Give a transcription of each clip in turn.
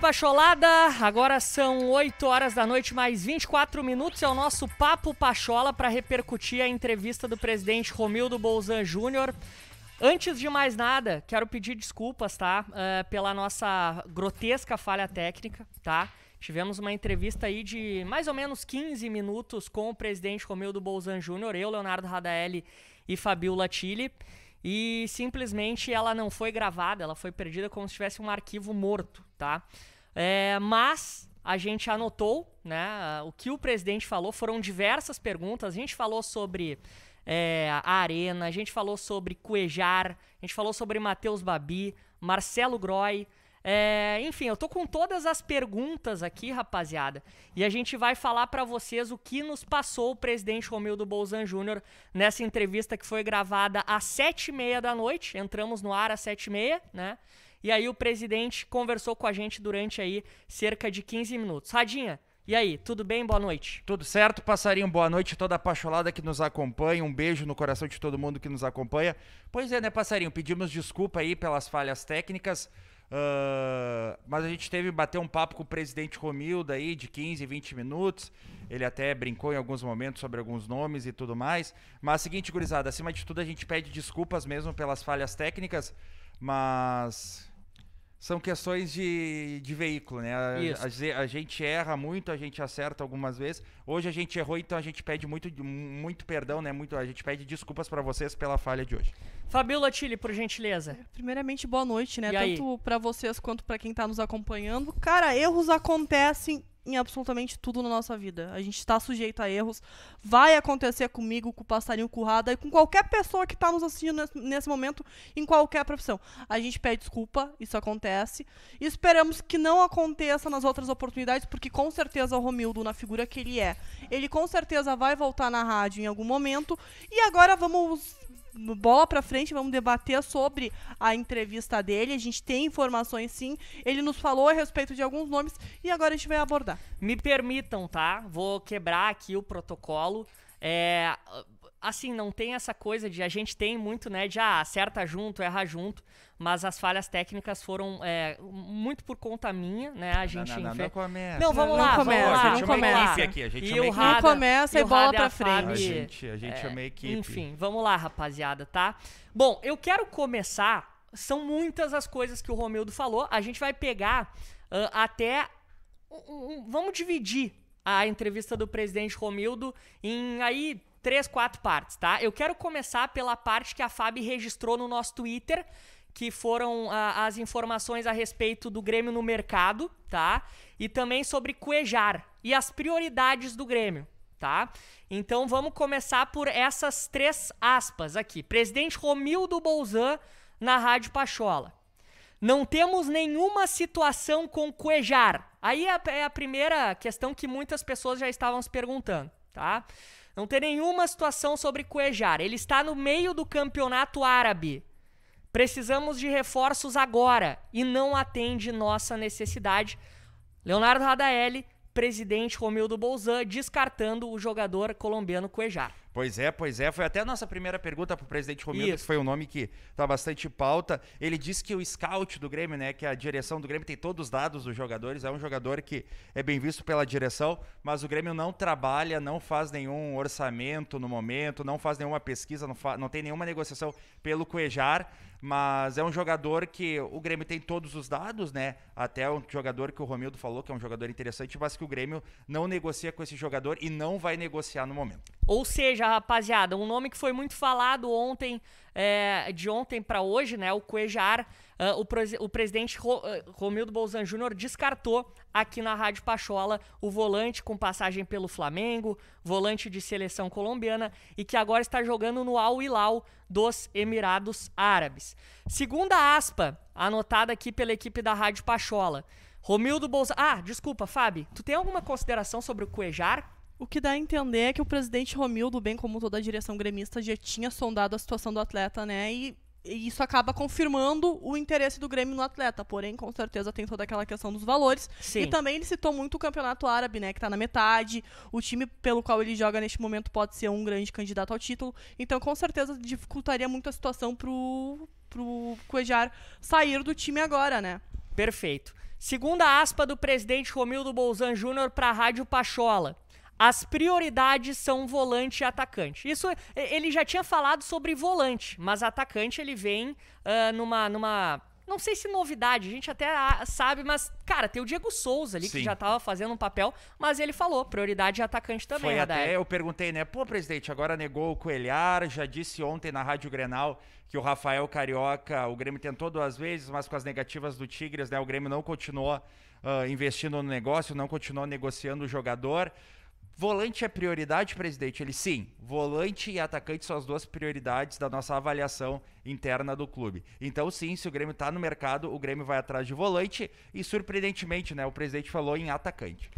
Pacholada, agora são 8 horas da noite, mais 24 minutos, é o nosso Papo Pachola para repercutir a entrevista do presidente Romildo Bolzan Júnior. Antes de mais nada, quero pedir desculpas, tá? Pela nossa grotesca falha técnica, tá? Tivemos uma entrevista aí de mais ou menos 15 minutos com o presidente Romildo Bolzan Júnior, eu, Leonardo Radaelli e Fabiola Tilly. E simplesmente ela não foi gravada, ela foi perdida como se tivesse um arquivo morto, tá? Mas a gente anotou, né, o que o presidente falou, foram diversas perguntas, a gente falou sobre a Arena, a gente falou sobre Cuejar, a gente falou sobre Matheus Babi, Marcelo Groy, enfim, eu tô com todas as perguntas aqui, rapaziada, e a gente vai falar pra vocês o que nos passou o presidente Romildo Bolzan Júnior nessa entrevista que foi gravada às 7h30 da noite, entramos no ar às 7h30, né, e aí o presidente conversou com a gente durante aí cerca de 15 minutos. Radinha, e aí, tudo bem? Boa noite. Tudo certo, passarinho, boa noite, toda a pacholada que nos acompanha, um beijo no coração de todo mundo que nos acompanha. Pois é, né, passarinho, pedimos desculpa aí pelas falhas técnicas, mas a gente teve que bater um papo com o presidente Romildo aí de 15, 20 minutos, ele até brincou em alguns momentos sobre alguns nomes e tudo mais, mas seguinte, gurizada, acima de tudo a gente pede desculpas mesmo pelas falhas técnicas, mas são questões de veículo, né? A gente erra muito, a gente acerta algumas vezes. Hoje a gente errou, então a gente pede muito perdão, né? A gente pede desculpas para vocês pela falha de hoje. Fabiola Tilly, por gentileza. Primeiramente, boa noite, né? E Tanto para vocês quanto para quem tá nos acompanhando. Cara, erros acontecem em absolutamente tudo na nossa vida. A gente está sujeito a erros. Vai acontecer comigo, com o passarinho, com o Rada e com qualquer pessoa que está nos assistindo nesse momento, em qualquer profissão. A gente pede desculpa, isso acontece. E esperamos que não aconteça nas outras oportunidades, porque com certeza o Romildo, na figura que ele com certeza vai voltar na rádio em algum momento. E agora vamos bola pra frente, vamos debater sobre a entrevista dele. A gente tem informações, sim. Ele nos falou a respeito de alguns nomes e agora a gente vai abordar. Me permitam, tá? Vou quebrar aqui o protocolo. Assim, não tem essa coisa de... A gente tem muito, né, de acerta junto, erra junto, mas as falhas técnicas foram muito por conta minha, né? A gente... Não começa. Não, vamos lá. A gente chama a equipe aqui, a gente chama a equipe. Não começa e bola pra frente. A gente chama a equipe. Enfim, vamos lá, rapaziada, tá? Bom, eu quero começar... São muitas as coisas que o Romildo falou. A gente vai pegar até... Vamos dividir a entrevista do presidente Romildo em aí 3, 4 partes, tá? Eu quero começar pela parte que a Fabi registrou no nosso Twitter, que foram as informações a respeito do Grêmio no mercado, tá? E também sobre Cuejar e as prioridades do Grêmio, tá? Então vamos começar por essas 3 aspas aqui. Presidente Romildo Bolzan na Rádio Pachola. Não temos nenhuma situação com Cuejar. Aí é a primeira questão que muitas pessoas já estavam se perguntando, tá? Não tem nenhuma situação sobre Cuejar. Ele está no meio do campeonato árabe. Precisamos de reforços agora e não atende nossa necessidade. Leonardo Radaelli, presidente Romildo Bolzan, descartando o jogador colombiano Cuejar. Pois é. Foi até a nossa primeira pergunta pro presidente Romildo, que foi um nome que tá bastante pauta. Ele disse que o scout do Grêmio, né, que a direção do Grêmio tem todos os dados dos jogadores, é um jogador que é bem visto pela direção, mas o Grêmio não trabalha, não faz nenhum orçamento no momento, não faz nenhuma pesquisa, não tem nenhuma negociação pelo Cuejar, mas é um jogador que o Grêmio tem todos os dados, né, até um jogador que o Romildo falou que é um jogador interessante, mas que o Grêmio não negocia com esse jogador e não vai negociar no momento. Ou seja, rapaziada, um nome que foi muito falado ontem, de ontem para hoje, né, o Cuejar, o presidente Romildo Bolzan Júnior descartou aqui na Rádio Pachola o volante com passagem pelo Flamengo, volante de seleção colombiana e que agora está jogando no Al Hilal dos Emirados Árabes. Segunda aspa, anotada aqui pela equipe da Rádio Pachola, Romildo Bolzan... desculpa, Fabi, tu tem alguma consideração sobre o Cuejar? O que dá a entender é que o presidente Romildo, bem como toda a direção gremista, já tinha sondado a situação do atleta, né? E isso acaba confirmando o interesse do Grêmio no atleta. Porém, com certeza tem toda aquela questão dos valores. Sim. E também ele citou muito o campeonato árabe, né? Que tá na metade. O time pelo qual ele joga neste momento pode ser um grande candidato ao título. Então, com certeza, dificultaria muito a situação pro Cuejar sair do time agora, né? Perfeito. Segunda aspa do presidente Romildo Bolzan Júnior para a Rádio Pachola. As prioridades são volante e atacante. Isso, ele já tinha falado sobre volante, mas atacante ele vem numa... Não sei se novidade, a gente até sabe, mas, cara, tem o Diego Souza ali, que já tava fazendo um papel, mas ele falou, prioridade é atacante também. Foi até, eu perguntei, né, pô, presidente, agora negou o Coelhar, já disse ontem na Rádio Grenal que o Rafael Carioca, o Grêmio tentou 2 vezes, mas com as negativas do Tigres, né, o Grêmio não continuou investindo no negócio, não continuou negociando o jogador. Volante é prioridade, presidente? Ele, sim, volante e atacante são as 2 prioridades da nossa avaliação interna do clube. Então, sim, se o Grêmio tá no mercado, o Grêmio vai atrás de volante e, surpreendentemente, né, o presidente falou em atacante.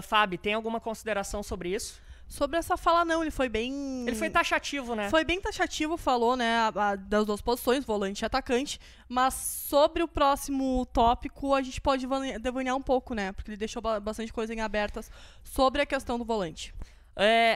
Fábio, tem alguma consideração sobre isso? Sobre essa fala, não, ele foi bem... Ele foi taxativo, né? Foi bem taxativo, falou, né, das 2 posições, volante e atacante, mas sobre o próximo tópico a gente pode devanear um pouco, né, porque ele deixou bastante coisa em abertas sobre a questão do volante.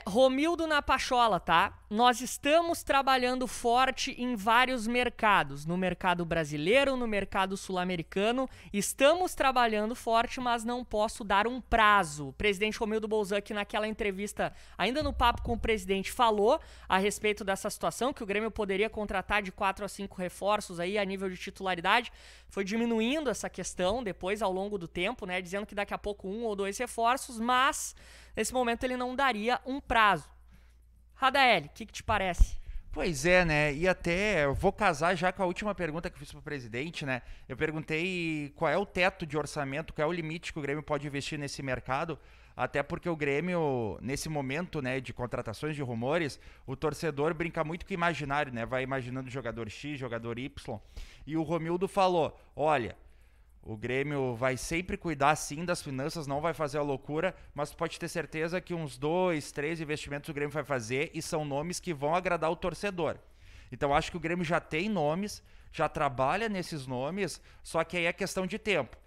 Romildo na Pachola, tá? Nós estamos trabalhando forte em vários mercados. No mercado brasileiro, no mercado sul-americano. Estamos trabalhando forte, mas não posso dar um prazo. O presidente Romildo Bolzan, que naquela entrevista, ainda no papo com o presidente, falou a respeito dessa situação, que o Grêmio poderia contratar de 4 a 5 reforços aí a nível de titularidade. Foi diminuindo essa questão depois, ao longo do tempo, né? Dizendo que daqui a pouco 1 ou 2 reforços, mas... nesse momento ele não daria um prazo. Radaeli, o que te parece? Pois é, né? E até eu vou casar já com a última pergunta que eu fiz pro presidente, né? Eu perguntei qual é o teto de orçamento, qual é o limite que o Grêmio pode investir nesse mercado, até porque o Grêmio, nesse momento, né, de contratações, de rumores, o torcedor brinca muito com o imaginário, né? Vai imaginando jogador X, jogador Y. E o Romildo falou, olha... o Grêmio vai sempre cuidar, sim, das finanças, não vai fazer a loucura, mas pode ter certeza que uns 2, 3 investimentos o Grêmio vai fazer e são nomes que vão agradar o torcedor. Então, acho que o Grêmio já tem nomes, já trabalha nesses nomes, só que aí é questão de tempo.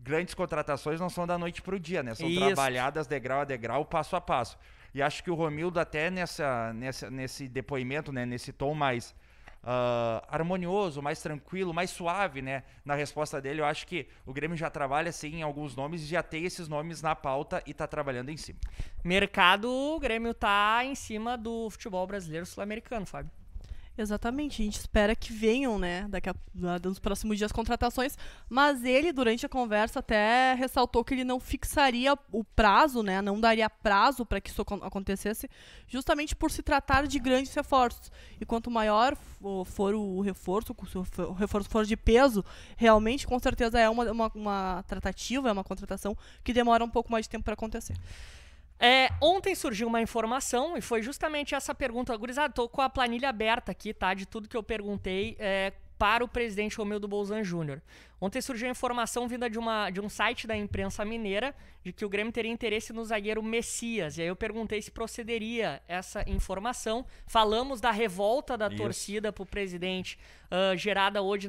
Grandes contratações não são da noite para o dia, né? São trabalhadas degrau a degrau, passo a passo. E acho que o Romildo até nesse depoimento, né, nesse tom mais... harmonioso, mais tranquilo, mais suave, né? Na resposta dele, eu acho que o Grêmio já trabalha sim em alguns nomes e já tem esses nomes na pauta e tá trabalhando em cima. Mercado, o Grêmio tá em cima do futebol brasileiro sul-americano, Fábio. Exatamente, a gente espera que venham, né, nos próximos dias contratações, mas ele, durante a conversa, até ressaltou que ele não fixaria o prazo, né, não daria prazo para que isso acontecesse, justamente por se tratar de grandes reforços. E quanto maior for o reforço, se o reforço for de peso, realmente, com certeza é uma tratativa, é uma contratação que demora um pouco mais de tempo para acontecer. Ontem surgiu uma informação e foi justamente essa pergunta. Gurizada, tô com a planilha aberta aqui, tá? De tudo que eu perguntei para o presidente Romildo Bolzan Júnior. Ontem surgiu a informação vinda de um site da imprensa mineira de que o Grêmio teria interesse no zagueiro Messias. E aí eu perguntei se procederia essa informação. Falamos da revolta da torcida pro presidente, gerada hoje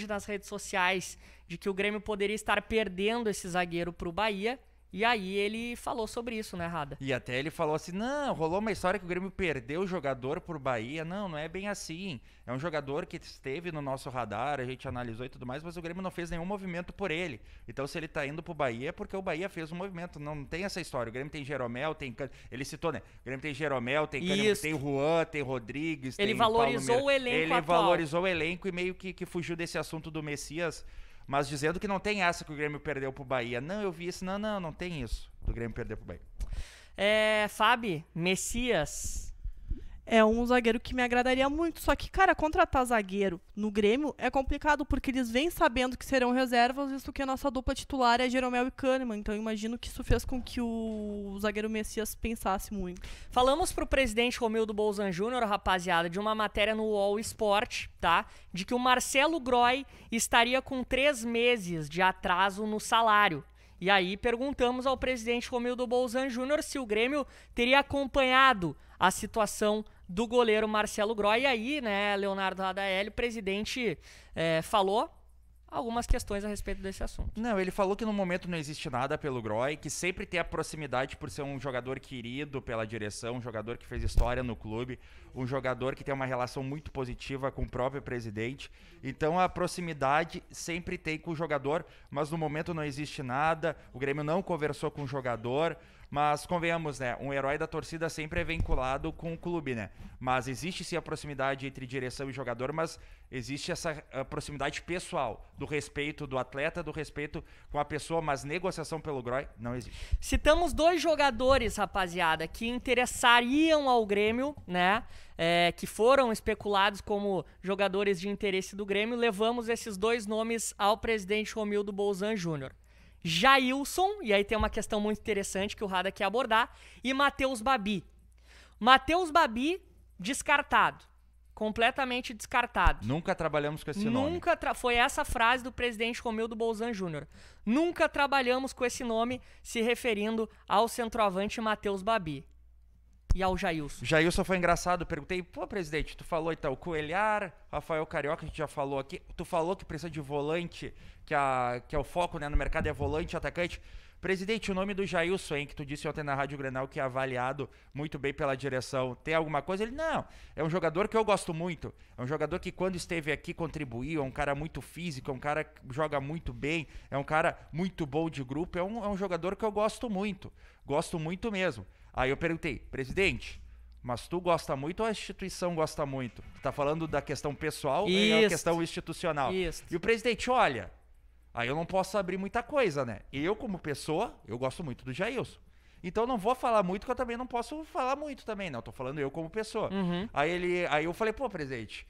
nas redes sociais, de que o Grêmio poderia estar perdendo esse zagueiro pro Bahia. E aí ele falou sobre isso, né, Rada? E até ele falou assim, não, rolou uma história que o Grêmio perdeu o jogador por Bahia. Não é bem assim. É um jogador que esteve no nosso radar, a gente analisou e tudo mais, mas o Grêmio não fez nenhum movimento por ele. Então se ele tá indo pro Bahia é porque o Bahia fez um movimento. Não tem essa história. O Grêmio tem Jeromel, tem... Ele citou, né? O Grêmio tem Jeromel, tem Cândido, tem Juan, tem Rodrigues, ele tem valorizou Paulo o elenco Ele atual. valorizou o elenco e meio que fugiu desse assunto do Messias, mas dizendo que não tem essa que o Grêmio perdeu pro Bahia. Não, eu vi isso. Não tem isso do Grêmio perder pro Bahia. Fábio, Messias. É um zagueiro que me agradaria muito. Só que, cara, contratar zagueiro no Grêmio é complicado, porque eles vêm sabendo que serão reservas, visto que a nossa dupla titular é Jeromel e Kahneman. Então, eu imagino que isso fez com que o zagueiro Messias pensasse muito. Falamos pro presidente Romildo Bolzan Júnior, rapaziada, de uma matéria no UOL Sport, tá? De que o Marcelo Groy estaria com 3 meses de atraso no salário. E aí perguntamos ao presidente Romildo Bolzan Júnior se o Grêmio teria acompanhado a situação do goleiro Marcelo Groy. E aí, né, Leonardo Radaeli, o presidente falou algumas questões a respeito desse assunto. Não, ele falou que no momento não existe nada pelo Groy, que sempre tem a proximidade por ser um jogador querido pela direção, um jogador que fez história no clube, um jogador que tem uma relação muito positiva com o próprio presidente. Então a proximidade sempre tem com o jogador, mas no momento não existe nada, o Grêmio não conversou com o jogador. Mas convenhamos, né? Um herói da torcida sempre é vinculado com o clube, né? Mas existe sim a proximidade entre direção e jogador, mas existe essa proximidade pessoal, do respeito do atleta, do respeito com a pessoa, mas negociação pelo Groy não existe. Citamos 2 jogadores, rapaziada, que interessariam ao Grêmio, né? Que foram especulados como jogadores de interesse do Grêmio. Levamos esses 2 nomes ao presidente Romildo Bolzan Júnior. Jailson, e aí tem uma questão muito interessante que o Rada quer abordar, e Matheus Babi. Matheus Babi, descartado. Completamente descartado. Nunca trabalhamos com esse nome. Foi essa frase do presidente Romildo Bolzan Júnior. Nunca trabalhamos com esse nome, se referindo ao centroavante Matheus Babi. E ao Jailson. Jailson foi engraçado, perguntei, pô, presidente, tu falou então, Coelhar, Rafael Carioca, a gente já falou aqui, tu falou que precisa de volante, que é o foco, né, no mercado é volante, atacante. Presidente, o nome do Jailson, hein, que tu disse ontem na Rádio Grenal, que é avaliado muito bem pela direção, tem alguma coisa? Ele, não, é um jogador que eu gosto muito, é um jogador que quando esteve aqui contribuiu, é um cara muito físico, é um cara que joga muito bem, é um cara muito bom de grupo, é um jogador que eu gosto muito mesmo. Aí eu perguntei, presidente, mas tu gosta muito ou a instituição gosta muito? Tu tá falando da questão pessoal ou da questão institucional? Isso. E o presidente, olha, aí eu não posso abrir muita coisa, né? Eu, como pessoa, eu gosto muito do Jailson. Então eu não vou falar muito, que eu também não posso falar muito também, não. Eu tô falando eu como pessoa. Uhum. Aí eu falei, pô, presidente,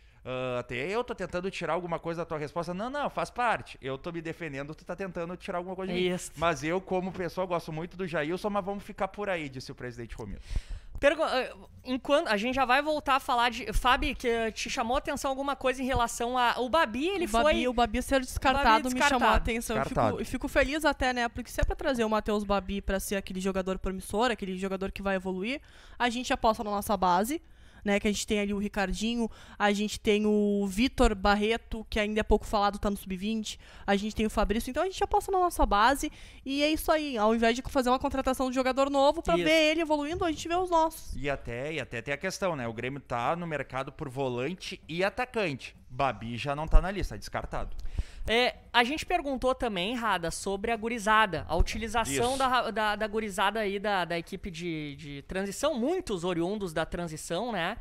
até eu tô tentando tirar alguma coisa da tua resposta. Não, faz parte. Eu tô me defendendo, tu tá tentando tirar alguma coisa de mim. Isso. Mas eu, como pessoa, gosto muito do Jailson, mas vamos ficar por aí, disse o presidente Romildo. Enquanto a gente já vai voltar a falar de... Fábio, que te chamou a atenção alguma coisa em relação ao Babi, O Babi ser descartado me chamou a atenção. Eu fico feliz até, né? Porque se é pra trazer o Matheus Babi pra ser aquele jogador promissor, aquele jogador que vai evoluir, a gente aposta na nossa base, né, que a gente tem ali o Ricardinho, a gente tem o Vitor Barreto, que ainda é pouco falado, tá no Sub-20, a gente tem o Fabrício, então a gente aposta na nossa base, e é isso aí, ao invés de fazer uma contratação de jogador novo pra ver ele evoluindo, a gente vê os nossos. E até tem a questão, né, o Grêmio tá no mercado por volante e atacante, Babi já não tá na lista, é descartado. A gente perguntou também, Rada, sobre a gurizada, a utilização da gurizada aí da equipe de transição, muitos oriundos da transição, né?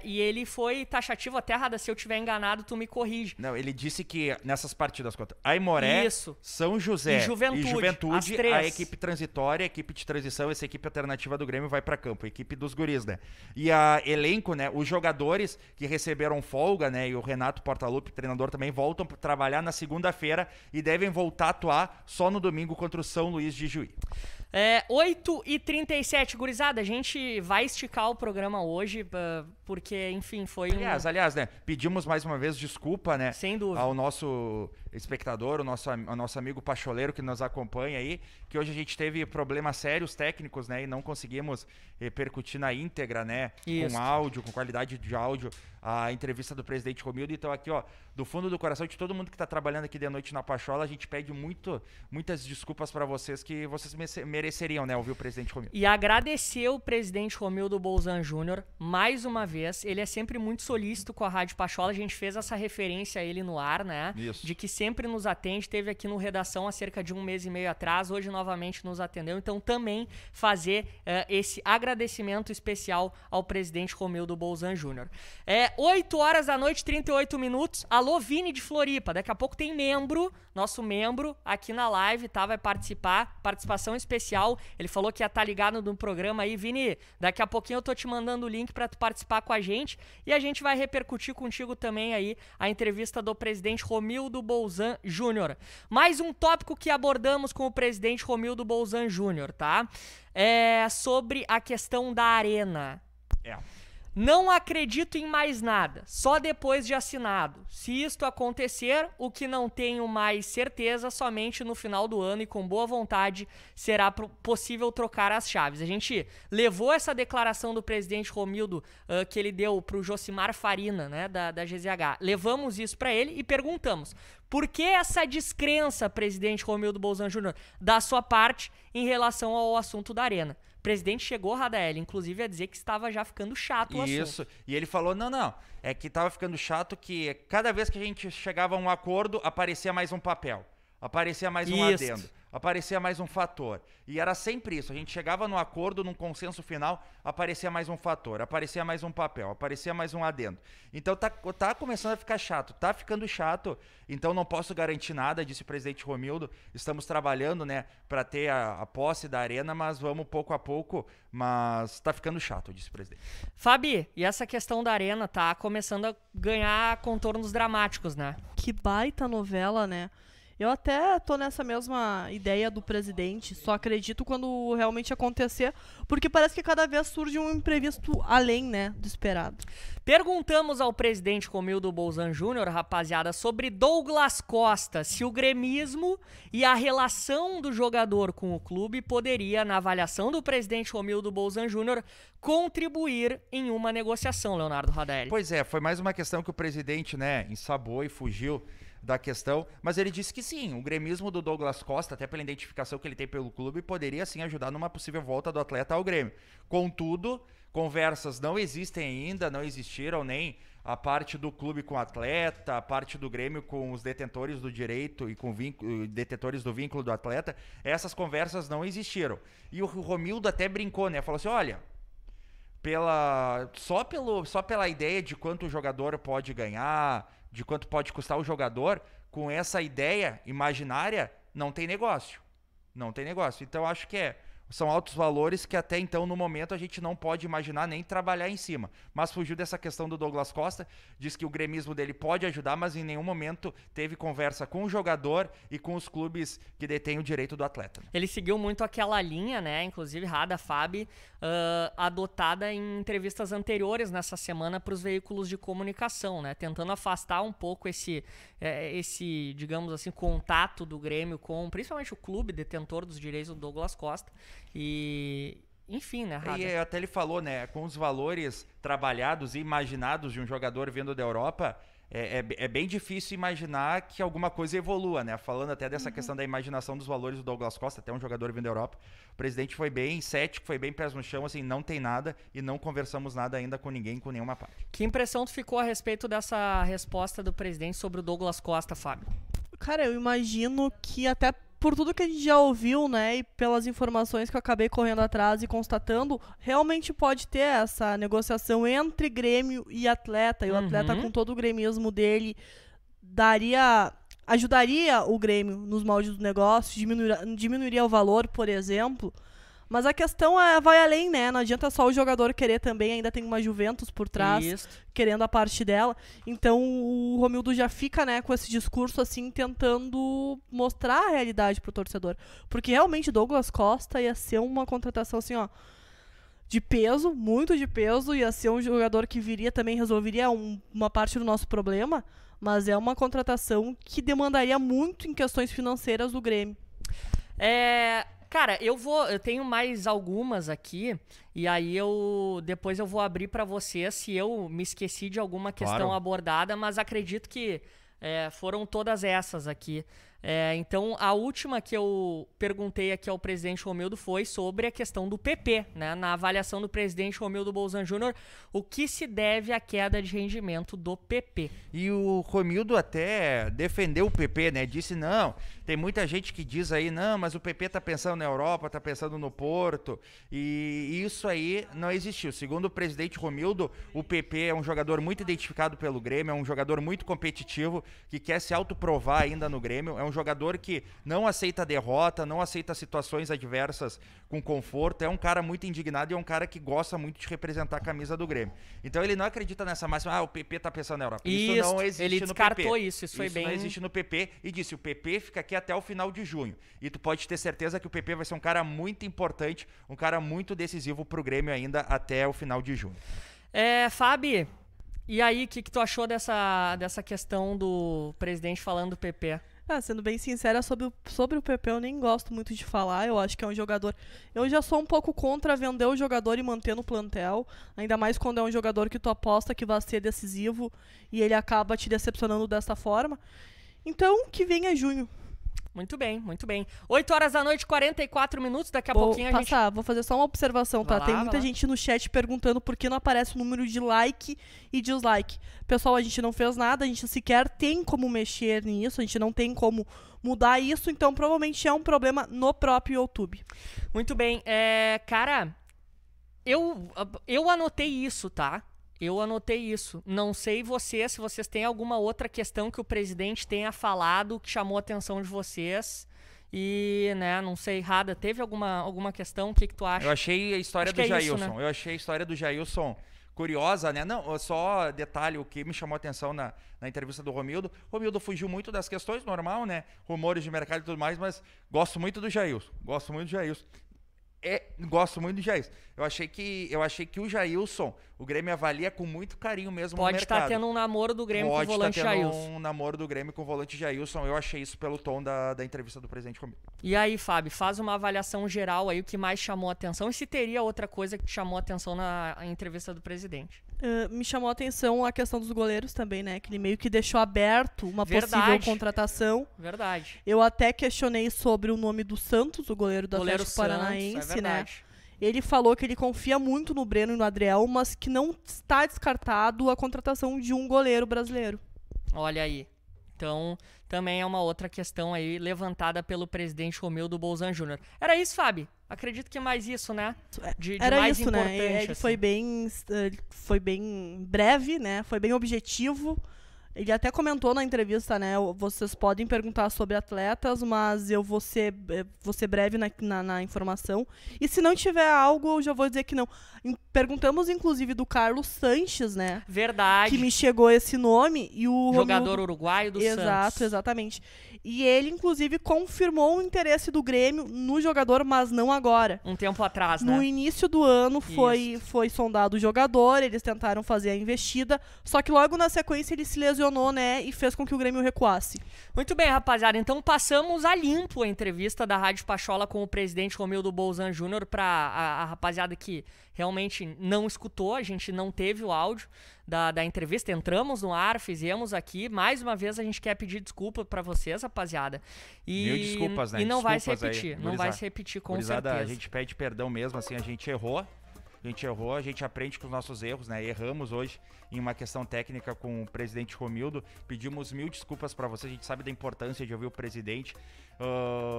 E ele foi taxativo até, Rada, se eu tiver enganado, tu me corrige. Não, ele disse que nessas partidas contra Aimoré, São José e Juventude, a equipe transitória, a equipe de transição, essa equipe alternativa do Grêmio vai pra campo, a equipe dos guris, né? E a elenco, né, os jogadores que receberam folga, né, e o Renato Portaluppi, treinador, também voltam pra trabalhar na segunda-feira e devem voltar a atuar só no domingo contra o São Luís de Juí. 8h37, gurizada, a gente vai esticar o programa hoje, porque, enfim, foi Aliás, né, pedimos mais uma vez desculpa, né, sem dúvida, ao nosso espectador, ao nosso amigo pacholeiro que nos acompanha aí, que hoje a gente teve problemas sérios técnicos, né, e não conseguimos repercutir na íntegra, né, com áudio, com qualidade de áudio, a entrevista do presidente Romildo. Então aqui, ó, do fundo do coração de todo mundo que tá trabalhando aqui de noite na Pachola, a gente pede muitas desculpas para vocês, que vocês mereceriam, né, ouvir o presidente Romildo. E agradecer o presidente Romildo Bolzan Júnior, mais uma vez, ele é sempre muito solícito com a Rádio Pachola, a gente fez essa referência a ele no ar, né, de que sempre nos atende, esteve aqui no Redação há cerca de 1 mês e meio atrás, hoje novamente nos atendeu, então também fazer esse agradecimento especial ao presidente Romildo Bolzan Júnior. 8h, 38 minutos, alô Vini de Floripa, daqui a pouco tem nosso membro aqui na live, tá, vai participar, participação especial, ele falou que ia estar ligado no programa aí. Vini, daqui a pouquinho eu tô te mandando o link pra tu participar com a gente, e a gente vai repercutir contigo também aí a entrevista do presidente Romildo Bolzan Júnior. Mais um tópico que abordamos com o presidente Romildo Bolzan Júnior, tá? Sobre a questão da arena. Não acredito em mais nada, só depois de assinado. Se isto acontecer, o que não tenho mais certeza, somente no final do ano e com boa vontade será possível trocar as chaves. A gente levou essa declaração do presidente Romildo que ele deu pro Josimar Farina, né, da GZH. Levamos isso para ele e perguntamos: Por que essa descrença, presidente Romildo Bolzan Júnior, da sua parte em relação ao assunto da Arena? O presidente chegou, Radaeli, inclusive, a dizer que estava já ficando chato o assunto. Isso, e ele falou, não, é que estava ficando chato que cada vez que a gente chegava a um acordo, aparecia mais um papel, aparecia mais um adendo, aparecia mais um fator. E era sempre isso, a gente chegava num acordo, num consenso final, aparecia mais um fator, aparecia mais um papel, aparecia mais um adendo. Então tá começando a ficar chato, tá ficando chato, então não posso garantir nada, disse o presidente Romildo. Estamos trabalhando, né, para ter a posse da Arena, mas vamos pouco a pouco, mas tá ficando chato, disse o presidente. Fabi, e essa questão da Arena tá começando a ganhar contornos dramáticos, né? Que baita novela, né? Eu até tô nessa mesma ideia do presidente, só acredito quando realmente acontecer, porque parece que cada vez surge um imprevisto além, né, do esperado. Perguntamos ao presidente Romildo Bolzan Júnior, rapaziada, sobre Douglas Costa, se o gremismo e a relação do jogador com o clube poderia, na avaliação do presidente Romildo Bolzan Júnior, contribuir em uma negociação, Leonardo Radaeli. Pois é, foi mais uma questão que o presidente, né, ensabou e fugiu da questão, mas ele disse que sim, o gremismo do Douglas Costa, até pela identificação que ele tem pelo clube, poderia sim ajudar numa possível volta do atleta ao Grêmio. Contudo, conversas não existem ainda, não existiram nem a parte do clube com o atleta, a parte do Grêmio com os detentores do direito e com detentores do vínculo do atleta. Essas conversas não existiram. E o Romildo até brincou, né? Falou assim, olha, só pela ideia de quanto o jogador pode ganhar, de quanto pode custar o jogador, com essa ideia imaginária, não tem negócio. Não tem negócio. Então, acho que são altos valores que até então, no momento, a gente não pode imaginar nem trabalhar em cima. Mas fugiu dessa questão do Douglas Costa, diz que o gremismo dele pode ajudar, mas em nenhum momento teve conversa com o jogador e com os clubes que detêm o direito do atleta. Ele seguiu muito aquela linha, né, inclusive Rada, Fabi, adotada em entrevistas anteriores nessa semana para os veículos de comunicação, né, tentando afastar um pouco esse, digamos assim, contato do Grêmio com, principalmente o clube detentor dos direitos do Douglas Costa. E, enfim, né, Rada? E até ele falou, né, com os valores trabalhados e imaginados de um jogador vindo da Europa, é bem difícil imaginar que alguma coisa evolua, né? Falando até dessa questão da imaginação dos valores do Douglas Costa, até um jogador vindo da Europa, o presidente foi bem cético, foi bem pés no chão, assim, não tem nada e não conversamos nada ainda com ninguém, com nenhuma parte. Que impressão tu ficou a respeito dessa resposta do presidente sobre o Douglas Costa, Fábio? Cara, eu imagino que até por tudo que a gente já ouviu, né, e pelas informações que eu acabei correndo atrás e constatando, realmente pode ter essa negociação entre Grêmio e atleta, e o atleta com todo o gremismo dele ajudaria o Grêmio nos moldes do negócio, diminuiria o valor, por exemplo. Mas a questão vai além, né? Não adianta só o jogador querer também, ainda tem uma Juventus por trás, querendo a parte dela. Então o Romildo já fica, né, com esse discurso assim, tentando mostrar a realidade pro torcedor. Porque realmente Douglas Costa ia ser uma contratação assim, ó, de peso, muito de peso, ia ser um jogador que viria também, resolveria uma parte do nosso problema, mas é uma contratação que demandaria muito em questões financeiras do Grêmio. Cara, eu tenho mais algumas aqui, e aí depois eu vou abrir para você se eu me esqueci de alguma questão abordada, mas acredito que foram todas essas aqui. Então, a última que eu perguntei aqui ao presidente Romildo foi sobre a questão do PP, né? Na avaliação do presidente Romildo Bolzan Júnior, o que se deve à queda de rendimento do PP. E o Romildo até defendeu o PP, né? Disse, não, tem muita gente que diz aí, não, mas o PP tá pensando na Europa, tá pensando no Porto, e isso aí não existiu. Segundo o presidente Romildo, o PP é um jogador muito identificado pelo Grêmio, é um jogador muito competitivo, que quer se autoprovar ainda no Grêmio, é um jogador que não aceita derrota, não aceita situações adversas com conforto, é um cara muito indignado e é um cara que gosta muito de representar a camisa do Grêmio. Então ele não acredita nessa máxima, o PP tá pensando na Europa. Isso não existe no PP. Ele descartou isso foi bem... não existe no PP e disse, o PP fica aqui até o final de junho. E tu pode ter certeza que o PP vai ser um cara muito importante, um cara muito decisivo pro Grêmio ainda até o final de junho. Fabi, e aí, o que tu achou dessa questão do presidente falando do PP? Sendo bem sincera, sobre o PP eu nem gosto muito de falar, eu acho que é um jogador... Eu já sou um pouco contra vender o jogador e manter no plantel, ainda mais quando é um jogador que tu aposta que vai ser decisivo e ele acaba te decepcionando dessa forma. Então, que venha junho. Muito bem, muito bem. 8 horas da noite, 44 minutos. Daqui a pouquinho a gente... Vou fazer só uma observação, tá? Vai lá, Tem vai muita lá. gente no chat perguntando por que não aparece o número de like e dislike. Pessoal, a gente não fez nada, a gente sequer tem como mexer nisso, a gente não tem como mudar isso, então provavelmente é um problema no próprio YouTube. Muito bem. Cara, eu anotei isso, tá? Eu anotei isso. Não sei se vocês têm alguma outra questão que o presidente tenha falado que chamou a atenção de vocês. E, né, não sei, Rada, teve alguma questão? O que tu acha? Eu achei a história Acho do que é Jailson. isso, né? Eu achei a história do Jailson curiosa, né? Não, só detalhe, o que me chamou a atenção na entrevista do Romildo. Romildo fugiu muito das questões, normal, né? Rumores de mercado e tudo mais, mas gosto muito do Jailson. Gosto muito do Jailson. Eu achei que o Jailson, o Grêmio avalia com muito carinho mesmo Pode no mercado. estar tendo um namoro do Grêmio com o volante Jailson. Um namoro do Grêmio com o volante Jailson. Eu achei isso pelo tom da entrevista do presidente comigo. E aí, Fábio, faz uma avaliação geral aí, o que mais chamou a atenção e se teria outra coisa que te chamou a atenção na entrevista do presidente. Me chamou a atenção a questão dos goleiros também, né? Que ele meio que deixou aberto uma possível Verdade. contratação. Verdade. Eu até questionei sobre o nome do Santos, o goleiro do Goleiro Atlético Paranaense, Santos, é né? verdade. Ele falou que ele confia muito no Breno e no Adriel, mas que não está descartado a contratação de um goleiro brasileiro. Olha aí. Então, também é uma outra questão aí levantada pelo presidente Romildo Bolzan Júnior. Era isso, Fábio? Acredito que é mais isso, né? De Era mais isso, importante, né? Ele assim. foi bem breve, né? Foi bem objetivo. Ele até comentou na entrevista, né? Vocês podem perguntar sobre atletas, mas eu vou ser breve na informação. E se não tiver algo, eu já vou dizer que não. Perguntamos, inclusive, do Carlos Sanches, né? Verdade. Que me chegou esse nome. E o Jogador Romildo... uruguaio do Santos. Exato, exatamente. E ele, inclusive, confirmou o interesse do Grêmio no jogador, mas não agora. Um tempo atrás, No né? início do ano foi sondado o jogador, eles tentaram fazer a investida, só que logo na sequência ele se lesionou, né, e fez com que o Grêmio recuasse. Muito bem, rapaziada. Então passamos a limpo a entrevista da Rádio Pachola com o presidente Romildo Bolzan Júnior para a rapaziada que realmente não escutou, a gente não teve o áudio da entrevista, entramos no ar, fizemos aqui, mais uma vez a gente quer pedir desculpa para vocês, rapaziada. Mil desculpas, né? E não vai se Desculpas repetir, aí, não vai se repetir com gurizada, certeza. A gente pede perdão mesmo, assim, a gente errou, a gente aprende com os nossos erros, né? Erramos hoje em uma questão técnica com o presidente Romildo, pedimos mil desculpas pra você, a gente sabe da importância de ouvir o presidente,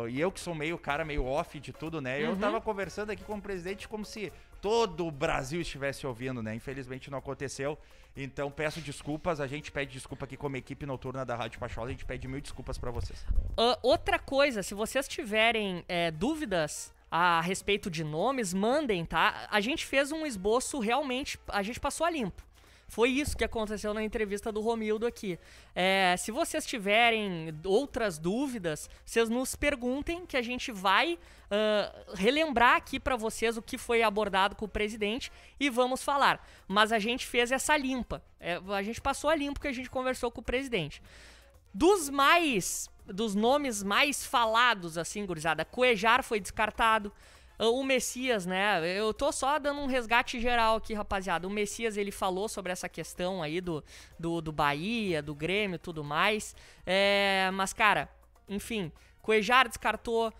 e eu que sou meio off de tudo, né? Eu tava conversando aqui com o presidente como se todo o Brasil estivesse ouvindo, né? Infelizmente não aconteceu, então peço desculpas, a gente pede desculpa aqui como equipe noturna da Rádio Pachola, a gente pede mil desculpas pra vocês. Outra coisa, se vocês tiverem dúvidas a respeito de nomes, mandem, tá? A gente fez um esboço realmente, a gente passou a limpo. Foi isso que aconteceu na entrevista do Romildo aqui. Se vocês tiverem outras dúvidas, vocês nos perguntem que a gente vai relembrar aqui pra vocês o que foi abordado com o presidente e vamos falar. Mas a gente fez essa limpa. A gente passou a limpo que a gente conversou com o presidente. Dos nomes mais falados, assim, gurizada, Cuejar foi descartado. O Messias, né? Eu tô só dando um resgate geral aqui, rapaziada. O Messias, ele falou sobre essa questão aí do Bahia, do Grêmio e tudo mais. Mas, cara, enfim, Cuejar descartou.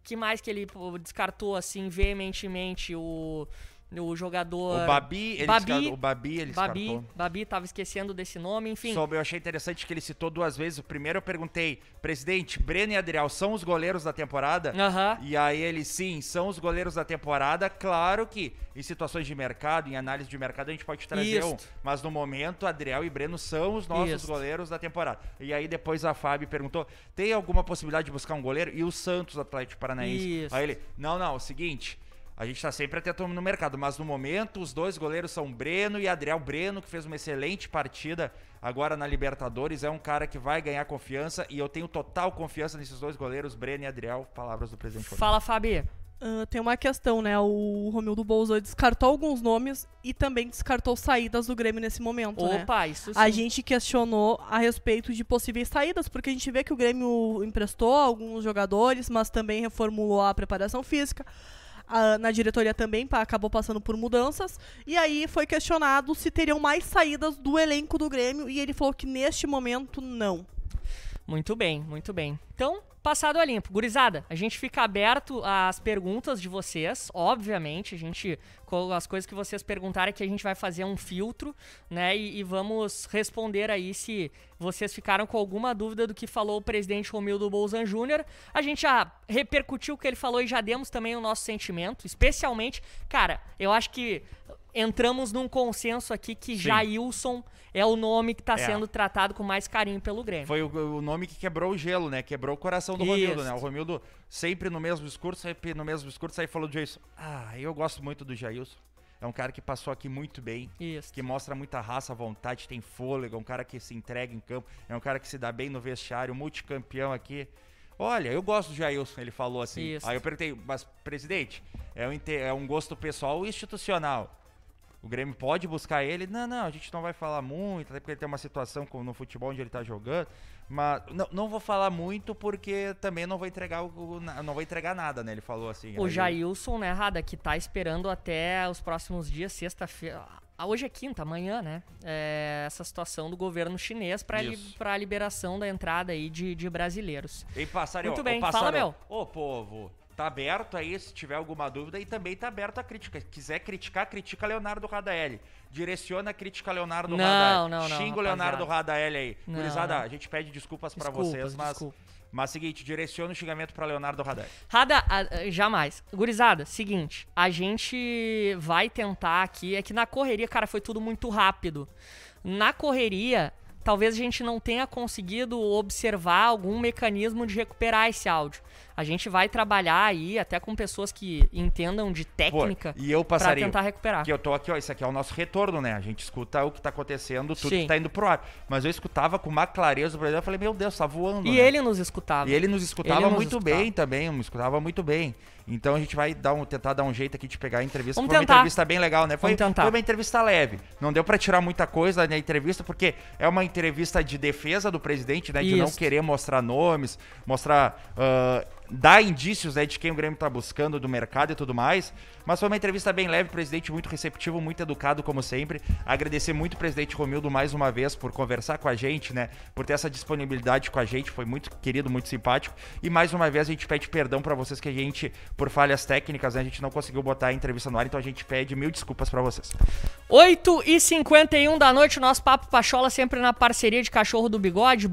Que mais que ele descartou, assim, veementemente? O jogador... O Babi, ele descartou. Babi, tava esquecendo desse nome, enfim. Eu achei interessante que ele citou duas vezes. O primeiro eu perguntei, presidente, Breno e Adriel são os goleiros da temporada? E aí ele, sim, são os goleiros da temporada. Claro que em situações de mercado, em análise de mercado, a gente pode trazer mas no momento, Adriel e Breno são os nossos goleiros da temporada. E aí depois a Fábio perguntou, tem alguma possibilidade de buscar um goleiro? E o Santos, Atlético Paranaense. Aí ele, não, é o seguinte... A gente tá sempre atento no mercado, mas no momento os dois goleiros são Breno e Adriel. Breno, que fez uma excelente partida agora na Libertadores, é um cara que vai ganhar confiança e eu tenho total confiança nesses dois goleiros, Breno e Adriel. Palavras do presidente. Fala, Fabi. Tem uma questão, né? O Romildo Bolzan descartou alguns nomes e também descartou saídas do Grêmio nesse momento, Opa, né? isso sim. A gente questionou a respeito de possíveis saídas, porque a gente vê que o Grêmio emprestou alguns jogadores, mas também reformulou a preparação física. Na diretoria também acabou passando por mudanças. E aí foi questionado se teriam mais saídas do elenco do Grêmio. E ele falou que neste momento não. Muito bem, muito bem. Então, passado a limpo. Gurizada, a gente fica aberto às perguntas de vocês, obviamente, as coisas que vocês perguntarem que a gente vai fazer um filtro, né, e vamos responder aí se vocês ficaram com alguma dúvida do que falou o presidente Romildo Bolzan Júnior. A gente já repercutiu o que ele falou e já demos também o nosso sentimento, especialmente, cara, eu acho que entramos num consenso aqui que Jailson é o nome que está sendo tratado com mais carinho pelo Grêmio. Foi o nome que quebrou o gelo, né? Quebrou o coração do Romildo, né? O Romildo sempre no mesmo discurso, aí falou do Jailson. Eu gosto muito do Jailson. É um cara que passou aqui muito bem, que mostra muita raça, vontade, tem fôlego, é um cara que se entrega em campo, é um cara que se dá bem no vestiário, multicampeão aqui. Olha, eu gosto do Jailson, ele falou assim. Isso. Aí eu perguntei, mas presidente, é um gosto pessoal ou institucional? O Grêmio pode buscar ele? Não, a gente não vai falar muito, até porque ele tem uma situação no futebol onde ele tá jogando. Mas não vou falar muito porque também não vou entregar nada, né? Ele falou assim. O Jailson, né, Rada, que tá esperando até os próximos dias, sexta-feira. Hoje é quinta, amanhã, né? Essa situação do governo chinês para a liberação da entrada aí de brasileiros. Ei, Passarinho, muito bem, fala, meu. Ô, povo. Tá aberto aí, se tiver alguma dúvida, e também tá aberto a crítica. Se quiser criticar, critica Leonardo Radaeli. Direciona a crítica a Leonardo Radaeli. Não, xinga o Leonardo Radaeli aí. Gurizada, a gente pede desculpas pra vocês, mas seguinte, direciona o xingamento pra Leonardo Radaeli. Jamais. Gurizada, seguinte, a gente vai tentar aqui, é que na correria, cara, foi tudo muito rápido. Na correria, talvez a gente não tenha conseguido observar algum mecanismo de recuperar esse áudio. A gente vai trabalhar aí até com pessoas que entendam de técnica pra tentar recuperar. Que eu tô aqui, ó, isso aqui é o nosso retorno, né? A gente escuta o que tá acontecendo, tudo que tá indo pro ar. Mas eu escutava com uma clareza, eu falei, meu Deus, tá voando, E ele nos escutava. E ele nos escutava muito bem também, me escutava muito bem. Então a gente vai tentar dar um jeito aqui de pegar a entrevista. Foi uma entrevista bem legal, né? Foi uma entrevista leve. Não deu pra tirar muita coisa na entrevista, porque é uma entrevista de defesa do presidente, né? De não querer mostrar nomes, dar indícios, né, de quem o Grêmio tá buscando, do mercado e tudo mais. Mas foi uma entrevista bem leve, presidente muito receptivo, muito educado, como sempre. Agradecer muito o presidente Romildo mais uma vez por conversar com a gente, né? Por ter essa disponibilidade com a gente, foi muito querido, muito simpático. E mais uma vez a gente pede perdão pra vocês que a gente, por falhas técnicas, né, a gente não conseguiu botar a entrevista no ar, então a gente pede mil desculpas pra vocês. 8h51 da noite, nosso Papo Pachola sempre na parceria de Cachorro do Bigode,